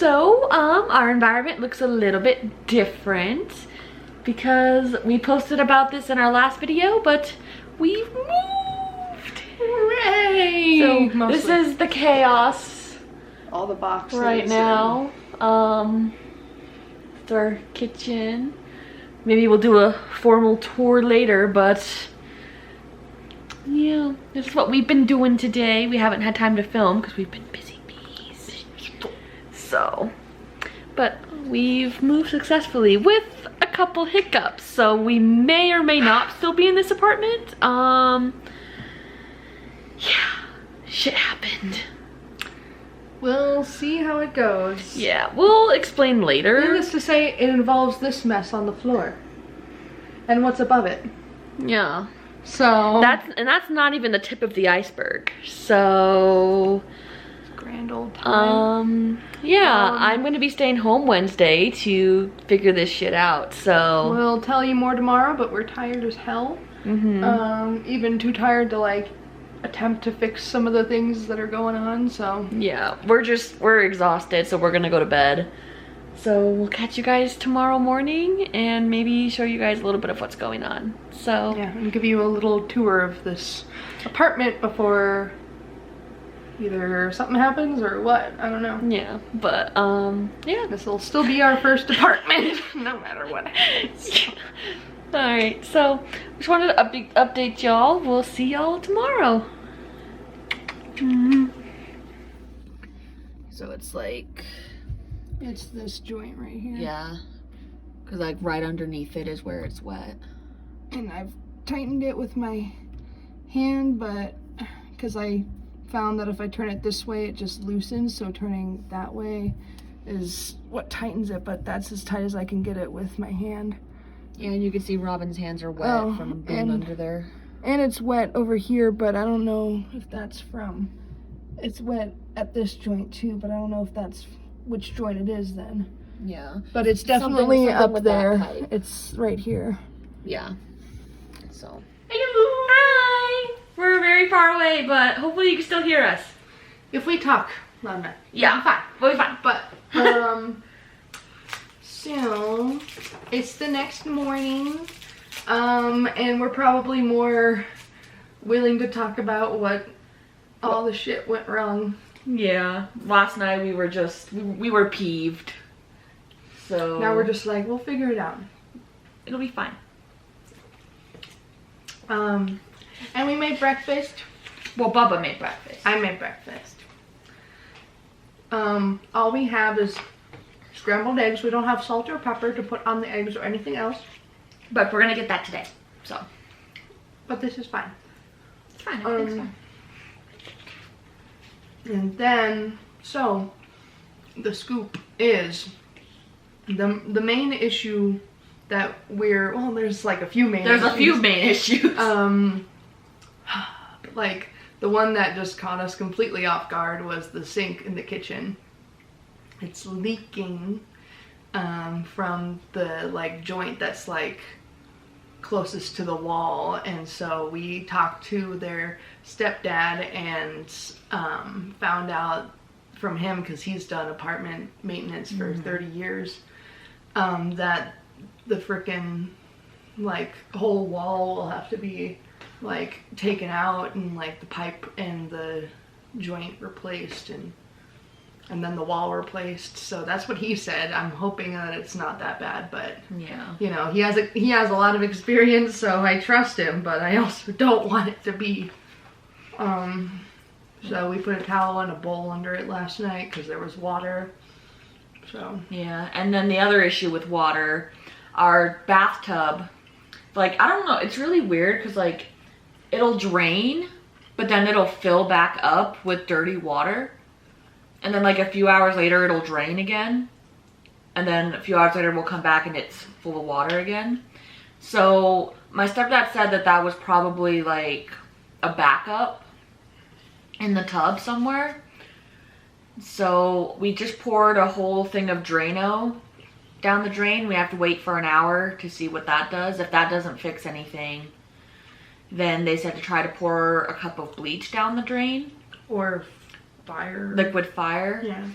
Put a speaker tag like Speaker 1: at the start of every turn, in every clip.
Speaker 1: So, our environment looks a little bit different because we posted about this in our last video, but we've moved.
Speaker 2: Hooray!
Speaker 1: So,
Speaker 2: Mostly.
Speaker 1: this is the chaos
Speaker 2: All the boxes
Speaker 1: right now. It's our kitchen. Maybe we'll do a formal tour later, but yeah, this is what we've been doing today. We haven't had time to film because we've been busy bees. So, but we've moved successfully with a couple hiccups. So we may or may not still be in this apartment. Yeah, shit happened.
Speaker 2: We'll see how it goes.
Speaker 1: Yeah, we'll explain later.
Speaker 2: Needless to say, it involves this mess on the floor. And what's above it.
Speaker 1: Yeah.
Speaker 2: So
Speaker 1: That's not even the tip of the iceberg. So
Speaker 2: grand old time.
Speaker 1: Yeah, I'm gonna be staying home Wednesday to figure this shit out. So
Speaker 2: We'll tell you more tomorrow, but we're tired as hell. Even too tired to like attempt to fix some of the things that are going on, so
Speaker 1: yeah, we're exhausted, so we're gonna go to bed. So we'll catch you guys tomorrow morning and maybe show you guys a little bit of what's going on. So
Speaker 2: yeah, and give you a little tour of this apartment before either something happens or what, I don't know.
Speaker 1: yeah, but yeah,
Speaker 2: This will still be our first apartment, no matter what happens.
Speaker 1: all right, so just wanted to update y'all. We'll see y'all tomorrow. So it's like,
Speaker 2: It's this joint right here.
Speaker 1: yeah, because like right underneath it is where it's wet.
Speaker 2: And I've tightened it with my hand, but because I found that if I turn it this way, it just loosens, so turning that way is what tightens it, but that's as tight as I can get it with my hand.
Speaker 1: Yeah, and you can see Robin's hands are wet from being under there.
Speaker 2: And it's wet over here, but I don't know if that's from, it's wet at this joint too, but I don't know if that's which joint it is then.
Speaker 1: Yeah.
Speaker 2: But it's definitely
Speaker 1: something
Speaker 2: up
Speaker 1: with that
Speaker 2: there.
Speaker 1: pipe.
Speaker 2: It's right here.
Speaker 1: Yeah. So. Hi! We're very far away, but hopefully you can still hear us.
Speaker 2: If we talk loud enough.
Speaker 1: Yeah, fine. We'll be fine.
Speaker 2: But, so, it's the next morning, and we're probably more willing to talk about what all the shit went wrong.
Speaker 1: Yeah. Last night we were just, we were peeved. So.
Speaker 2: Now we're just like, we'll figure it out.
Speaker 1: It'll be fine.
Speaker 2: And we made breakfast.
Speaker 1: Well, Bubba made breakfast.
Speaker 2: I made breakfast. All we have is scrambled eggs. We don't have salt or pepper to put on the eggs or anything else.
Speaker 1: But we're gonna get that today, so.
Speaker 2: But this is fine.
Speaker 1: It's fine, I think it's fine.
Speaker 2: And then, so, the scoop is, the main issue that we're, well, there's like a few main issues.
Speaker 1: There's a few main issues.
Speaker 2: Like, the one that just caught us completely off guard was the sink in the kitchen. It's leaking from the like joint that's like closest to the wall, and so we talked to their stepdad and found out from him, because he's done apartment maintenance for 30 years, that the frickin' like whole wall will have to be like taken out and like the pipe and the joint replaced and then the wall replaced. So that's what he said. I'm hoping that it's not that bad, but
Speaker 1: Yeah.
Speaker 2: you know, he has a lot of experience, so I trust him, but I also don't want it to be. So we put a towel and a bowl under it last night because there was water. So
Speaker 1: Yeah, and then the other issue with water, our bathtub, like, I don't know, it's really weird because like it'll drain, but then it'll fill back up with dirty water. And then like a few hours later it'll drain again. And then a few hours later we'll come back and it's full of water again. So my stepdad said that that was probably like a backup in the tub somewhere. So we just poured a whole thing of Drano down the drain. We have to wait for an hour to see what that does. If that doesn't fix anything, then they said to try to pour a cup of bleach down the drain.
Speaker 2: or fire.
Speaker 1: Liquid fire.
Speaker 2: Yeah.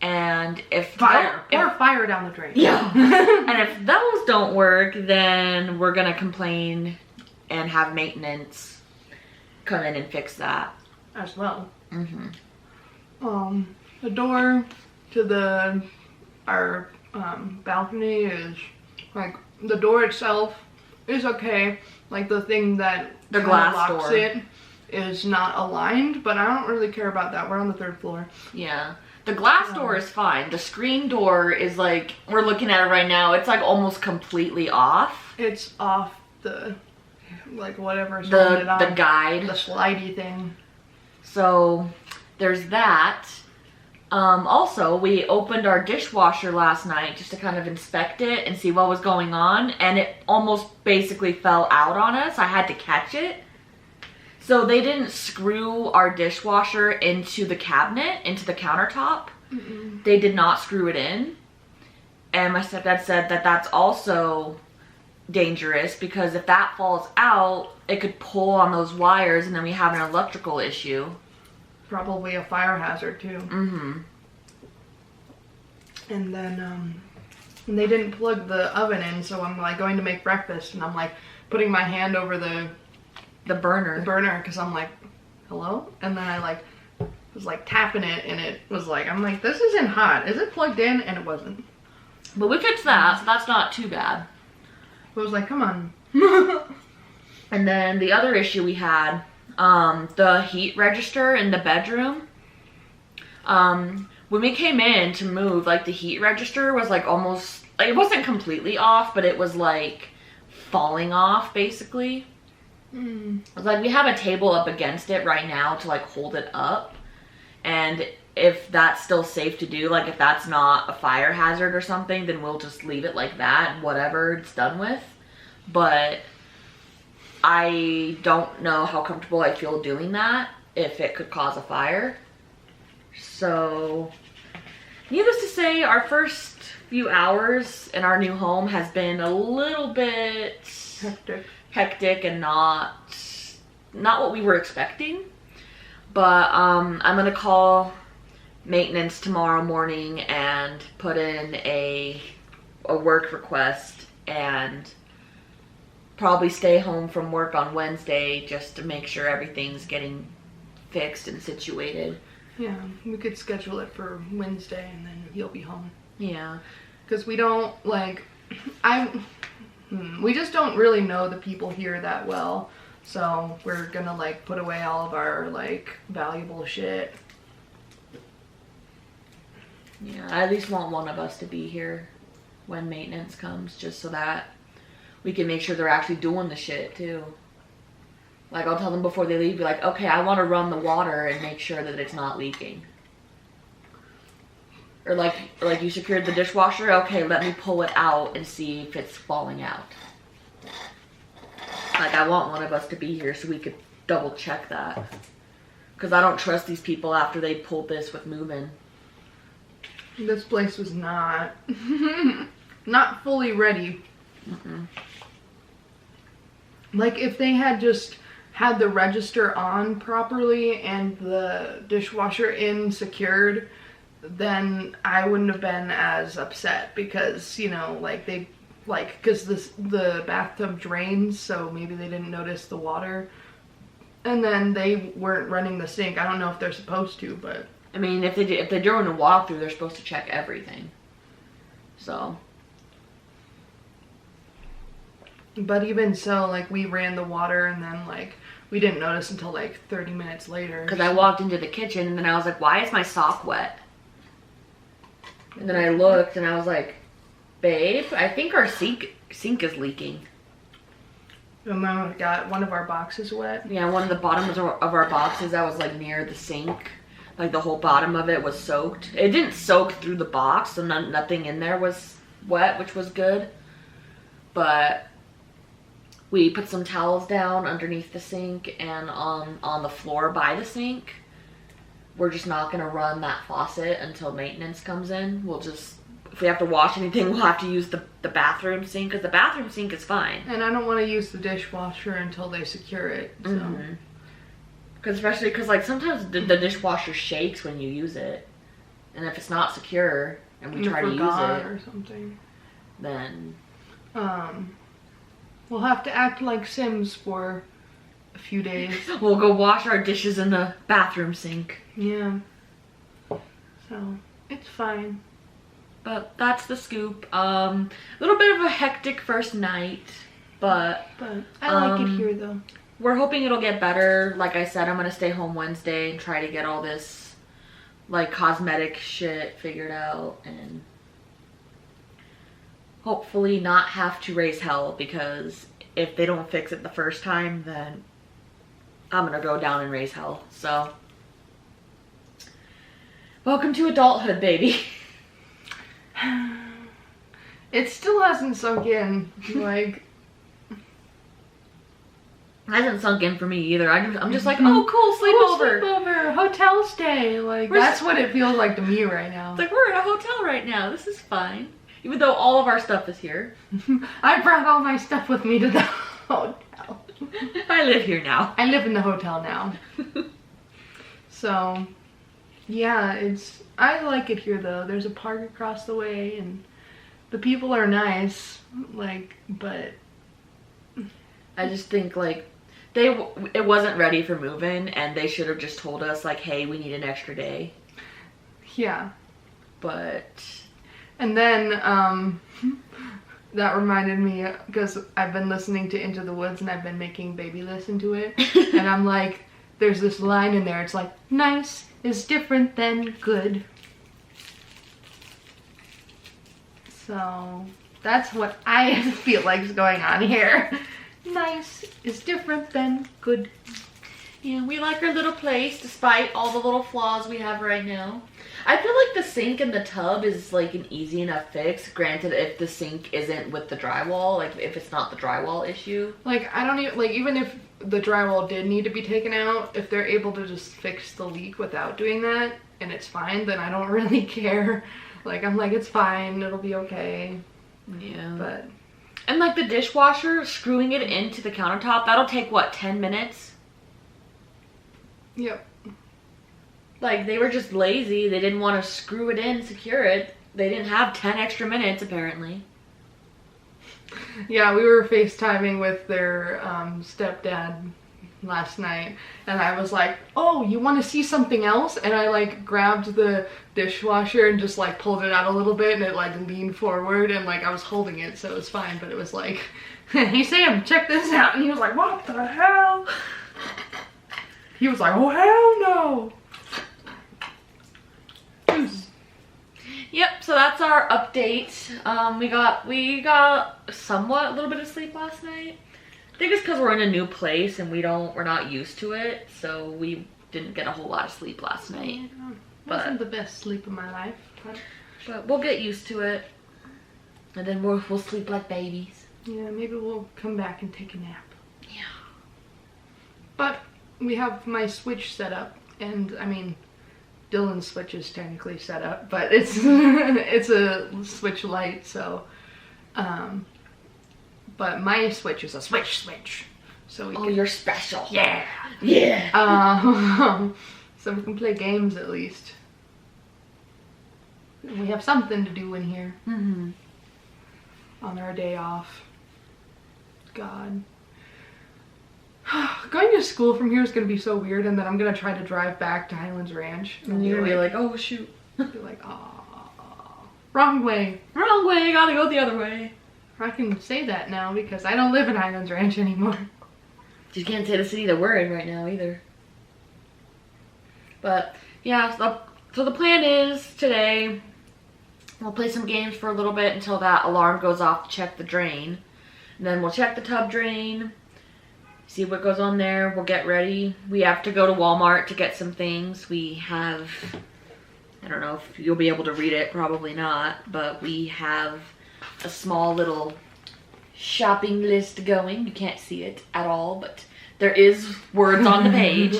Speaker 1: And if
Speaker 2: fire down the drain.
Speaker 1: Yeah. And if those don't work, then we're gonna complain and have maintenance come in and fix that
Speaker 2: as well.
Speaker 1: Mm-hmm.
Speaker 2: The door to our balcony is like, the door itself is okay. Like the thing that
Speaker 1: the glass
Speaker 2: locks
Speaker 1: door
Speaker 2: it is not aligned, but I don't really care about that. We're on the 3rd floor.
Speaker 1: Yeah. The glass door is fine. The screen door is like, we're looking at it right now, it's like almost completely off.
Speaker 2: It's off the, like, whatever's holding it on.
Speaker 1: The guide.
Speaker 2: The slidey thing.
Speaker 1: So there's that. Also, we opened our dishwasher last night just to kind of inspect it and see what was going on, and it almost basically fell out on us. I had to catch it. So they didn't screw our dishwasher into the cabinet, into the countertop.
Speaker 2: Mm-mm.
Speaker 1: They did not screw it in. And my stepdad said that that's also dangerous, because if that falls out, it could pull on those wires and then we have an electrical issue.
Speaker 2: Probably a fire hazard too.
Speaker 1: Mm-hmm.
Speaker 2: And then and they didn't plug the oven in, so I'm like going to make breakfast and I'm like putting my hand over the
Speaker 1: burner
Speaker 2: because I'm like, hello? And then I like was like tapping it and it was like, I'm like, this isn't hot. Is it plugged in? And it wasn't.
Speaker 1: But we fixed that, so that's not too bad.
Speaker 2: It was like, come on.
Speaker 1: And then the other issue we had, the heat register in the bedroom. When we came in to move, like the heat register was like almost, like, it wasn't completely off, but it was like falling off basically. It's like we have a table up against it right now to like hold it up, and if that's still safe to do, like if that's not a fire hazard or something, then we'll just leave it like that and whatever it's done with. But I don't know how comfortable I feel doing that if it could cause a fire. So needless to say, our first few hours in our new home has been a little bit hectic and not what we were expecting. But I'm gonna call maintenance tomorrow morning and put in a work request and probably stay home from work on Wednesday just to make sure everything's getting fixed and situated.
Speaker 2: Yeah, we could schedule it for Wednesday and then you'll be home.
Speaker 1: Yeah.
Speaker 2: Because we don't, like, we just don't really know the people here that well. So we're gonna, like, put away all of our, like, valuable shit.
Speaker 1: Yeah, I at least want one of us to be here when maintenance comes, just so that we can make sure they're actually doing the shit too. Like, I'll tell them before they leave, be like, okay, I want to run the water and make sure that it's not leaking. Or like you secured the dishwasher, okay, let me pull it out and see if it's falling out. Like, I want one of us to be here so we could double check that. Because I don't trust these people after they pulled this with moving.
Speaker 2: This place was not fully ready.
Speaker 1: Mm-mm.
Speaker 2: Like, if they had just had the register on properly and the dishwasher in secured, then I wouldn't have been as upset, because, you know, like, because the bathtub drains, so maybe they didn't notice the water. And then they weren't running the sink. I don't know if they're supposed to, but
Speaker 1: I mean, if they're doing a walkthrough, they're supposed to check everything. So.
Speaker 2: But even so, like, we ran the water and then, like, we didn't notice until, like, 30 minutes later.
Speaker 1: Because I walked into the kitchen and then I was like, why is my sock wet? And then I looked and I was like, babe, I think our sink is leaking.
Speaker 2: And then we got one of our boxes wet.
Speaker 1: Yeah, one of the bottoms of our boxes that was, like, near the sink. Like, the whole bottom of it was soaked. It didn't soak through the box, so nothing in there was wet, which was good. But we put some towels down underneath the sink and on the floor by the sink. We're just not going to run that faucet until maintenance comes in. We'll just, if we have to wash anything, we'll have to use the bathroom sink, because the bathroom sink is fine.
Speaker 2: And I don't want to use the dishwasher until they secure it. So.
Speaker 1: Mm-hmm. Especially because, like, sometimes the dishwasher shakes when you use it. And if it's not secure and we try to use it
Speaker 2: or something,
Speaker 1: then
Speaker 2: we'll have to act like Sims for a few days.
Speaker 1: We'll go wash our dishes in the bathroom sink.
Speaker 2: Yeah. So it's fine.
Speaker 1: But that's the scoop. A little bit of a hectic first night, but
Speaker 2: I like it here though.
Speaker 1: We're hoping it'll get better. Like I said, I'm gonna stay home Wednesday and try to get all this like cosmetic shit figured out and hopefully not have to raise hell, because if they don't fix it the first time, then I'm gonna go down and raise hell. So welcome to adulthood, baby.
Speaker 2: It still hasn't sunk in. Like,
Speaker 1: it hasn't sunk in for me either. I'm just like, oh, cool, sleepover.
Speaker 2: Sleepover, hotel stay. Like, that's what it feels like to me right now.
Speaker 1: It's like, we're in a hotel right now. This is fine. Even though all of our stuff is here.
Speaker 2: I brought all my stuff with me to the hotel.
Speaker 1: I live here now.
Speaker 2: I live in the hotel now. So, yeah, I like it here though. There's a park across the way and the people are nice, like, but
Speaker 1: I just think like it wasn't ready for moving, and they should have just told us like, hey, we need an extra day.
Speaker 2: Yeah.
Speaker 1: But
Speaker 2: and then that reminded me, because I've been listening to Into the Woods and I've been making baby listen to it, and I'm like, there's this line in there, it's like, nice is different than good. So that's what I feel like is going on here. Nice is different than good.
Speaker 1: Yeah, we like our little place despite all the little flaws we have right now. I feel like the sink and the tub is like an easy enough fix. Granted, if the sink isn't with the drywall, like if it's not the drywall issue.
Speaker 2: Like, I don't even, like, even if the drywall did need to be taken out, if they're able to just fix the leak without doing that and it's fine, then I don't really care. Like, I'm like, it's fine, it'll be okay.
Speaker 1: Yeah.
Speaker 2: But
Speaker 1: and like the dishwasher, screwing it into the countertop, that'll take what, 10 minutes?
Speaker 2: Yep.
Speaker 1: Like, they were just lazy. They didn't want to screw it in, secure it. They didn't have 10 extra minutes, apparently.
Speaker 2: Yeah, we were FaceTiming with their stepdad last night, and I was like, oh, you want to see something else? And I like grabbed the dishwasher and just like pulled it out a little bit, and it like leaned forward, and like I was holding it, so it was fine, but it was like, hey Sam, check this out. And he was like, what the hell? He was like, oh hell no.
Speaker 1: Yep, so that's our update. We got somewhat a little bit of sleep last night. I think it's because we're in a new place and we're not used to it, so we didn't get a whole lot of sleep last night.
Speaker 2: Wasn't the best sleep of my life,
Speaker 1: but we'll get used to it, and then we'll sleep like babies.
Speaker 2: Yeah, maybe we'll come back and take a nap.
Speaker 1: Yeah. But
Speaker 2: we have my Switch set up, and I mean, Dylan's Switch is technically set up, but it's it's a Switch Lite, so but my Switch is a Switch, so we
Speaker 1: you're special.
Speaker 2: Yeah. So we can play games at least. We have something to do in here.
Speaker 1: Mm-hmm.
Speaker 2: On our day off. God. Going to school from here is going to be so weird, and then I'm going to try to drive back to Highlands Ranch.
Speaker 1: And you're going to be like, oh shoot.
Speaker 2: Be like, oh, wrong way.
Speaker 1: Wrong way, gotta go the other way.
Speaker 2: I can say that now because I don't live in Highlands Ranch anymore.
Speaker 1: You can't say the city that we're in right now either. But yeah, so the plan is today we'll play some games for a little bit until that alarm goes off to check the drain. And then we'll check the tub drain, see what goes on there. We'll get ready. We have to go to Walmart to get some things. We have, I don't know if you'll be able to read it, probably not, but we have a small little shopping list going. You can't see it at all, but there is words on the page.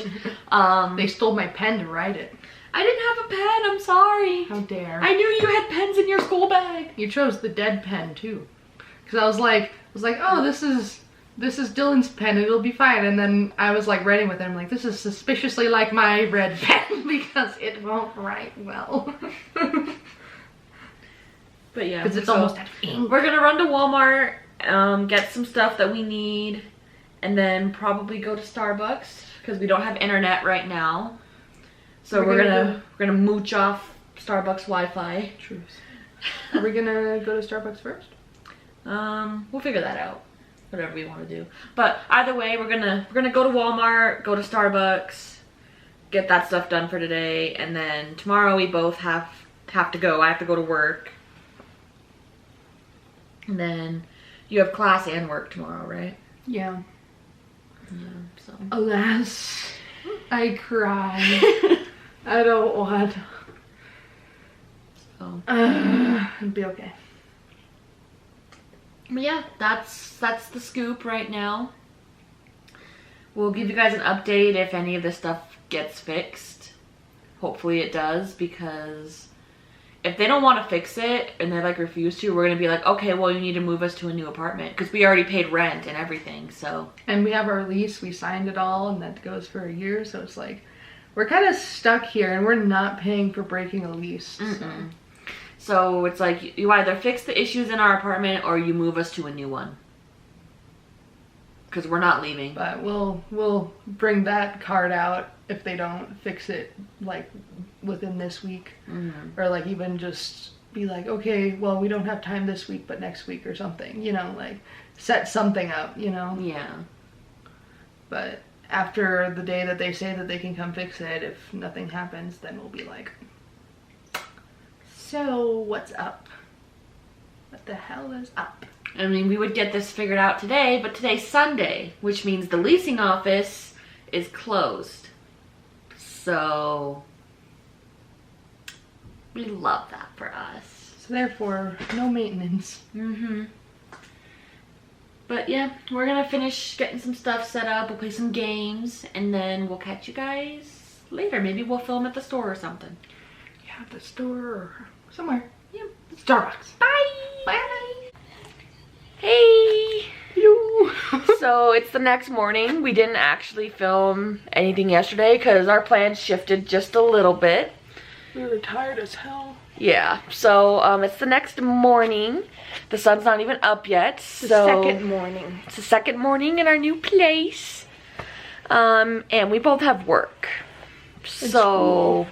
Speaker 2: They stole my pen to write it.
Speaker 1: I didn't have a pen, I'm sorry.
Speaker 2: How dare.
Speaker 1: I knew you had pens in your school bag.
Speaker 2: You chose the dead pen too. Because I was like, oh, this is this is Dylan's pen, it'll be fine. And then I was like writing with him, like, this is suspiciously like my red pen because it won't write well.
Speaker 1: But yeah,
Speaker 2: because it's almost out of ink.
Speaker 1: We're gonna run to Walmart, get some stuff that we need, and then probably go to Starbucks because we don't have internet right now. So we're gonna mooch off Starbucks Wi-Fi.
Speaker 2: Truth. Are we gonna go to Starbucks first?
Speaker 1: We'll figure that out. Whatever we want to do. But either way, we're gonna go to Walmart, go to Starbucks, get that stuff done for today, and then tomorrow we both have to go. I have to go to work. And then you have class and work tomorrow, right?
Speaker 2: Yeah.
Speaker 1: Yeah, so.
Speaker 2: Alas, I cry. I don't want.
Speaker 1: So.
Speaker 2: It'll be okay.
Speaker 1: But yeah, that's the scoop right now. We'll give you guys an update if any of this stuff gets fixed. Hopefully it does, because if they don't want to fix it and they like refuse to, we're gonna be like, okay, well, you need to move us to a new apartment because we already paid rent and everything. So, and
Speaker 2: we have our lease, we signed it all, and that goes for a year. So it's like we're kind of stuck here, and we're not paying for breaking a lease. So
Speaker 1: it's like you either fix the issues in our apartment or you move us to a new one. Because we're not leaving.
Speaker 2: But we'll bring that card out if they don't fix it like within this week. Or like even just be like, okay, well, we don't have time this week, but next week or something. You know, like set something up, you know?
Speaker 1: Yeah.
Speaker 2: But after the day that they say that they can come fix it, if nothing happens, then we'll be like, so what's up? What the hell is up?
Speaker 1: I mean, we would get this figured out today, but today's Sunday, which means the leasing office is closed. So we love that for us.
Speaker 2: So therefore, no maintenance.
Speaker 1: But yeah, we're gonna finish getting some stuff set up. We'll play some games, and then we'll catch you guys later. Maybe we'll film at the store or something.
Speaker 2: Yeah, at the store or somewhere.
Speaker 1: Yeah.
Speaker 2: Starbucks.
Speaker 1: Bye. Bye. Hey.
Speaker 2: Hello.
Speaker 1: So it's the next morning. We didn't actually film anything yesterday because our plans shifted just a little bit.
Speaker 2: We were tired as hell.
Speaker 1: Yeah. So it's the next morning. The sun's not even up yet.
Speaker 2: The second morning.
Speaker 1: It's the second morning in our new place. And we both have work. So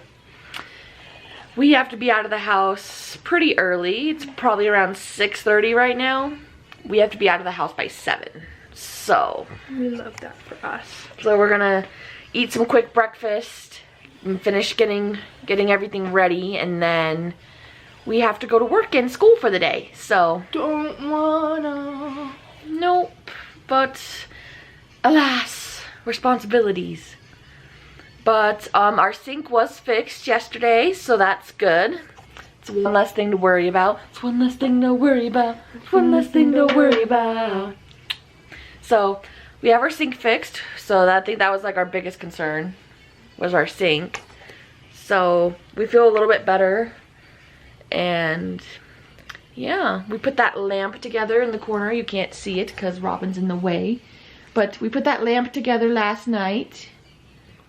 Speaker 1: we have to be out of the house pretty early. It's probably around 6:30 right now. We have to be out of the house by 7. So
Speaker 2: we love that for us.
Speaker 1: So we're gonna eat some quick breakfast and finish getting everything ready, and then we have to go to work and school for the day. So
Speaker 2: don't wanna.
Speaker 1: Nope. But alas, responsibilities. But our sink was fixed yesterday, so that's good. It's one less thing to worry about. It's one less thing to worry about. It's one less thing to worry about. So we have our sink fixed. So I think that was like our biggest concern, was our sink. So we feel a little bit better. And yeah, we put that lamp together in the corner. You can't see it because Robin's in the way. But we put that lamp together last night.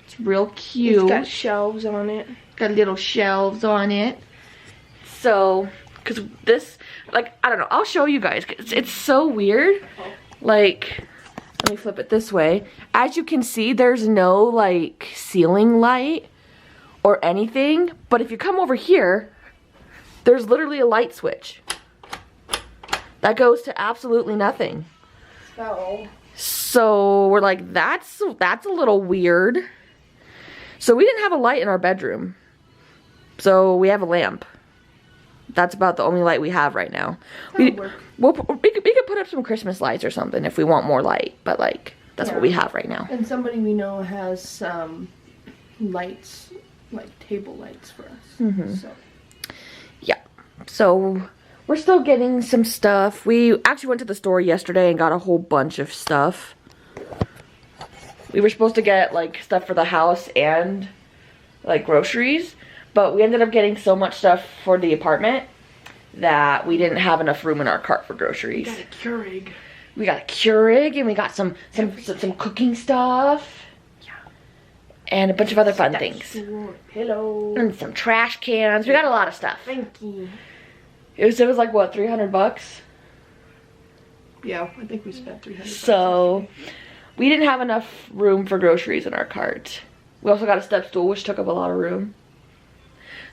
Speaker 1: It's real cute.
Speaker 2: It's got shelves on it.
Speaker 1: Got little shelves on it. So, because this, like, I don't know, I'll show you guys. It's so weird. Like, let me flip it this way. As you can see, there's no, like, ceiling light or anything. But if you come over here, there's literally a light switch. That goes to absolutely nothing. So, we're like, that's a little weird. So, we didn't have a light in our bedroom. So, we have a lamp. That's about the only light we have right now. We could put up some Christmas lights or something if we want more light, but like that's what we have right now.
Speaker 2: And somebody we know has lights, like table lights for us. So
Speaker 1: yeah, so we're still getting some stuff. We actually went to the store yesterday and got a whole bunch of stuff. We were supposed to get like stuff for the house and like groceries. But we ended up getting so much stuff for the apartment that we didn't have enough room in our cart for groceries.
Speaker 2: We got a Keurig.
Speaker 1: We got a Keurig and we got some cooking stuff. Yeah. And a bunch of other fun things.
Speaker 2: Hello.
Speaker 1: And some trash cans. We got a lot of stuff.
Speaker 2: Thank you.
Speaker 1: It was like what, $300?
Speaker 2: Yeah, I think we spent $300.
Speaker 1: So we didn't have enough room for groceries in our cart. We also got a step stool, which took up a lot of room.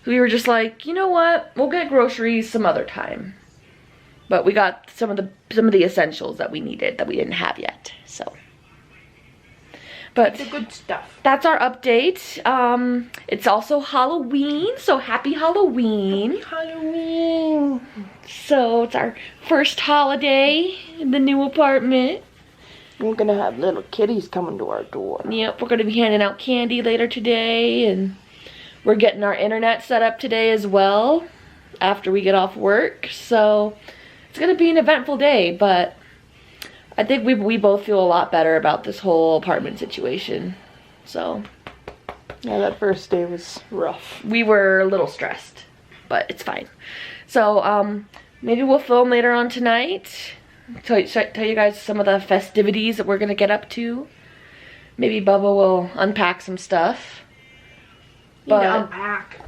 Speaker 1: So we were just like, you know what? We'll get groceries some other time. But we got some of the essentials that we needed that we didn't have yet. So, but
Speaker 2: the good stuff.
Speaker 1: That's our update. It's also Halloween, so happy Halloween.
Speaker 2: Happy Halloween.
Speaker 1: So it's our first holiday in the new apartment.
Speaker 2: We're gonna have little kitties coming to our door.
Speaker 1: Yep, we're gonna be handing out candy later today, and we're getting our internet set up today as well after we get off work. So it's gonna be an eventful day, but I think we both feel a lot better about this whole apartment situation. So
Speaker 2: yeah, that first day was rough.
Speaker 1: We were a little stressed, but it's fine. So maybe we'll film later on tonight. Tell you guys some of the festivities that we're gonna get up to. Maybe Bubba will unpack some stuff.
Speaker 2: But unpack.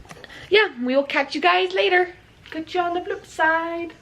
Speaker 1: Yeah, we will catch you guys later.
Speaker 2: Catch you on the flip side.